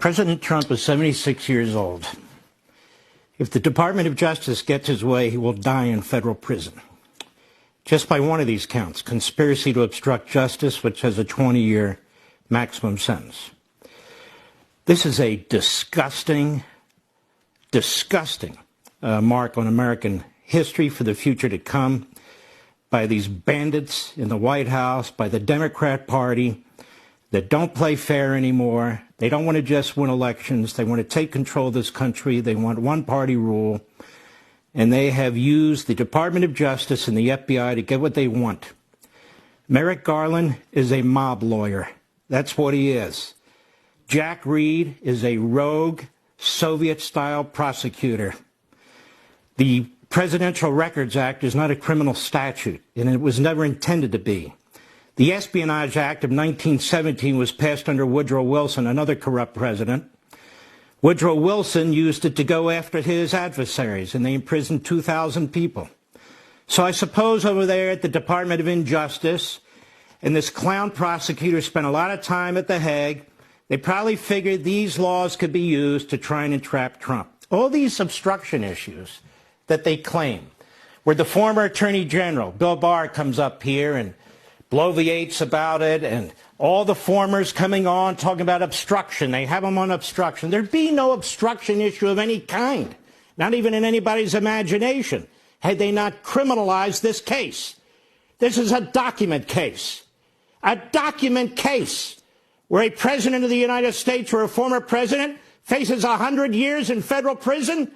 President Trump is 76 years old. If the Department of Justice gets his way, he will die in federal prison. Just by one of these counts, conspiracy to obstruct justice, which has a 20-year maximum sentence. This is a disgusting mark on American history for the future to come by these bandits in the White House, by the Democrat Party that don't play fair anymore. They don't want to just win elections. They want to take control of this country. They want one-party rule. And they have used the Department of Justice and the FBI to get what they want. Merrick Garland is a mob lawyer. That's what he is. Jack Reed is a rogue Soviet-style prosecutor. The Presidential Records Act is not a criminal statute, and it was never intended to be. The Espionage Act of 1917 was passed under Woodrow Wilson, another corrupt president. Woodrow Wilson used it to go after his adversaries, and they imprisoned 2,000 people. So I suppose over there at the Department of Injustice, and this clown prosecutor spent a lot of time at The Hague, they probably figured these laws could be used to try and entrap Trump. All these obstruction issues that they claim, where the former Attorney General, Bill Barr, comes up here and bloviates about it, and all the formers coming on talking about obstruction. They have them on obstruction. There'd be no obstruction issue of any kind, not even in anybody's imagination, had they not criminalized this case. This is a document case where a president of the United States or a former president faces 100 years in federal prison.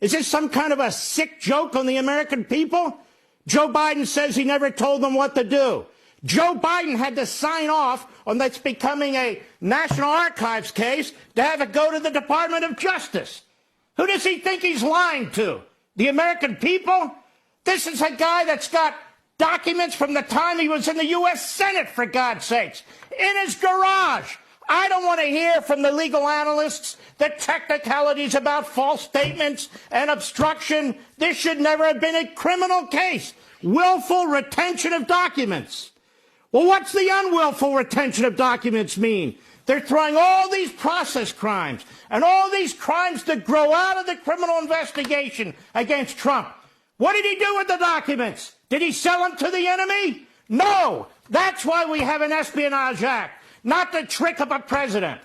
Is this some kind of a sick joke on the American people? Joe Biden says he never told them what to do. Joe Biden had to sign off on that's becoming a National Archives case to have it go to the Department of Justice. Who does he think he's lying to? The American people? This is a guy that's got documents from the time he was in the U.S. Senate, for God's sakes, in his garage. I don't want to hear from the legal analysts the technicalities about false statements and obstruction. This should never have been a criminal case. Willful retention of documents. Well, what's the unwillful retention of documents mean? They're throwing all these process crimes and all these crimes that grow out of the criminal investigation against Trump. What did he do with the documents? Did he sell them to the enemy? No. That's why we have an Espionage Act, not to trick up a president.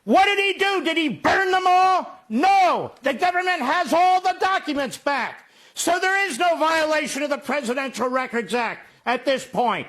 What did he do? Did he burn them all? No. The government has all the documents back. So there is no violation of the Presidential Records Act at this point.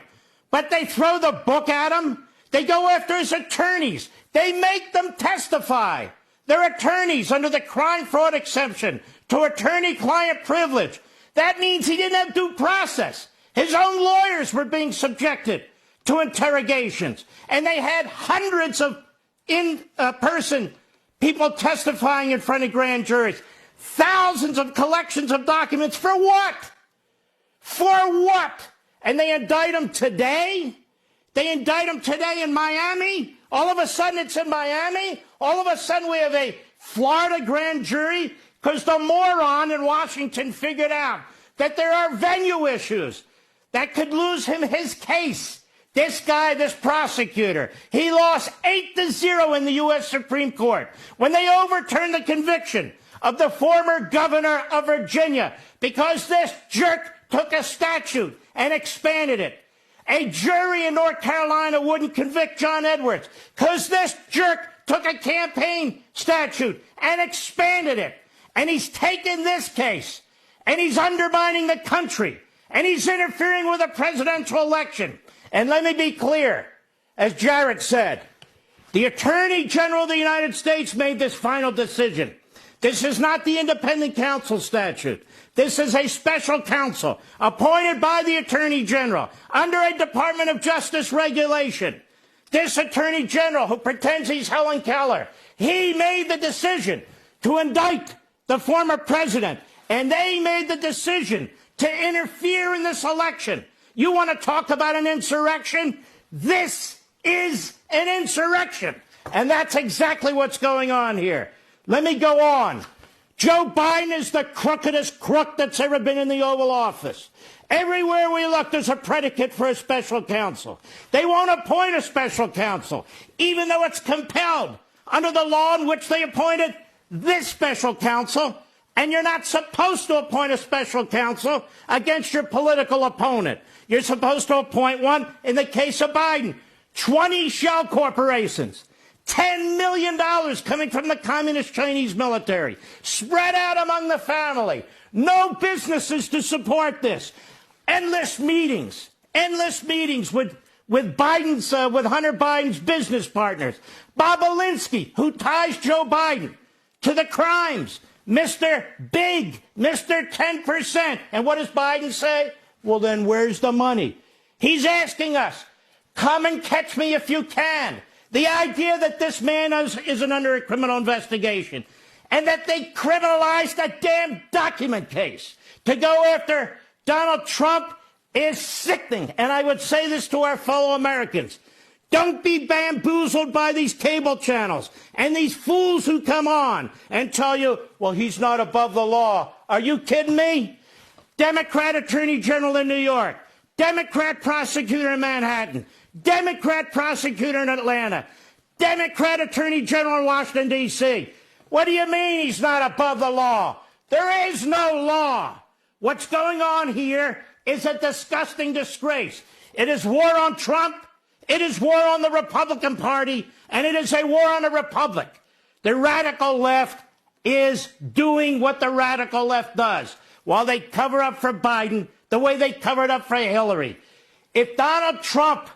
But they throw the book at him. They go after his attorneys. They make them testify. They're attorneys under the crime fraud exception to attorney-client privilege. That means he didn't have due process. His own lawyers were being subjected to interrogations. And they had hundreds of in-person people testifying in front of grand juries. Thousands of collections of documents. For what? For what? And they indict him today? They indict him today in Miami? All of a sudden it's in Miami? All of a sudden we have a Florida grand jury? Because the moron in Washington figured out that there are venue issues that could lose him his case. This guy, this prosecutor, he lost 8-0 in the U.S. Supreme Court when they overturned the conviction of the former governor of Virginia because this jerk took a statute and expanded it. A jury in North Carolina wouldn't convict John Edwards because this jerk took a campaign statute and expanded it. And he's taken this case and he's undermining the country and he's interfering with a presidential election. And let me be clear, as Jarrett said, the Attorney General of the United States made this final decision. This is not the independent counsel statute. This is a special counsel appointed by the Attorney General under a Department of Justice regulation. This Attorney General, who pretends he's Helen Keller, he made the decision to indict the former president, and they made the decision to interfere in this election. You want to talk about an insurrection? This is an insurrection, and that's exactly what's going on here. Let me go on. Joe Biden is the crookedest crook that's ever been in the Oval Office. Everywhere we look, there's a predicate for a special counsel. They won't appoint a special counsel, even though it's compelled under the law in which they appointed this special counsel, and you're not supposed to appoint a special counsel against your political opponent. You're supposed to appoint one in the case of Biden. 20 shell corporations, $10 million coming from the communist Chinese military, spread out among the family, no businesses to support this. Endless meetings with Biden's, with Hunter Biden's business partners. Bob Alinsky, who ties Joe Biden to the crimes. Mr. Big, Mr. 10%. And what does Biden say? Well, then where's the money? He's asking us, come and catch me if you can. The idea that this man isn't under a criminal investigation and that they criminalized a damn document case to go after Donald Trump is sickening. And I would say this to our fellow Americans. Don't be bamboozled by these cable channels and these fools who come on and tell you, well, he's not above the law. Are you kidding me? Democrat Attorney General in New York, Democrat prosecutor in Manhattan, Democrat prosecutor in Atlanta, Democrat Attorney General in Washington, D.C. What do you mean he's not above the law? There is no law. What's going on here is a disgusting disgrace. It is war on Trump. It is war on the Republican Party, and it is a war on the republic. The radical left is doing what the radical left does while they cover up for Biden the way they covered up for Hillary. If Donald Trump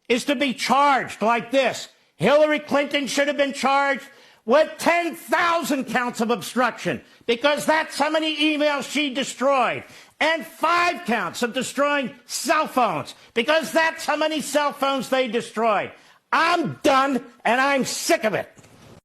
is to be charged like this, Hillary Clinton should have been charged with 10,000 counts of obstruction because that's how many emails she destroyed, and 5 counts of destroying cell phones because that's how many cell phones they destroyed. I'm done, and I'm sick of it.